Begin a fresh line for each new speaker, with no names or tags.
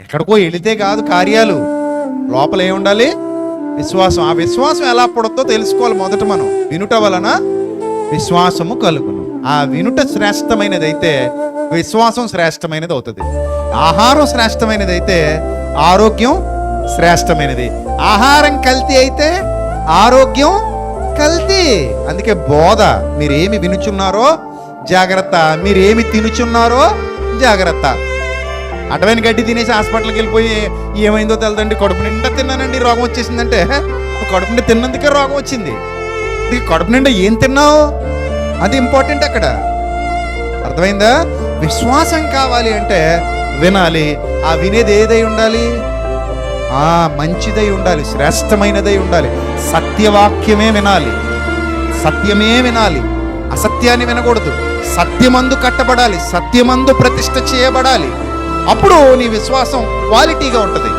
ఎక్కడికో వెళితే కాదు కార్యాలు, లోపల ఏమి ఉండాలి? విశ్వాసం. ఆ విశ్వాసం ఎలా పుడతో తెలుసుకోవాలి. మొదట మనం వినుట వలన విశ్వాసము కలుగును. ఆ వినుట శ్రేష్టమైనది అయితే విశ్వాసం శ్రేష్టమైనది అవుతుంది. ఆహారం శ్రేష్టమైనది అయితే ఆరోగ్యం శ్రేష్టమైనది. ఆహారం కల్తీ అయితే ఆరోగ్యం కల్తీ. అందుకే బోధ, మీరేమి వినుచున్నారో జాగ్రత్త, మీరేమి తినుచున్నారో జాగ్రత్త. అటవైన గడ్డి తినేసి హాస్పిటల్కి వెళ్ళిపోయి ఏమైందో తెలదండి, కడుపు నిండా తిన్నానండి రోగం వచ్చేసిందంటే కడుపు నిండా తిన్నందుకే రోగం వచ్చింది. కడుపు నిండా ఏం తిన్నావు అది ఇంపార్టెంట్ అక్కడ. అర్థమైందా? విశ్వాసం కావాలి అంటే వినాలి. ఆ వినేది ఏదై ఉండాలి? మంచిదై ఉండాలి, శ్రేష్టమైనదై ఉండాలి. సత్యవాక్యమే వినాలి, సత్యమే వినాలి, అసత్యాన్ని వినకూడదు. సత్యమందు కట్టబడాలి, సత్యమందు ప్రతిష్ఠ చేయబడాలి. అప్పుడు నీ విశ్వాసం క్వాలిటీగా ఉంటుంది.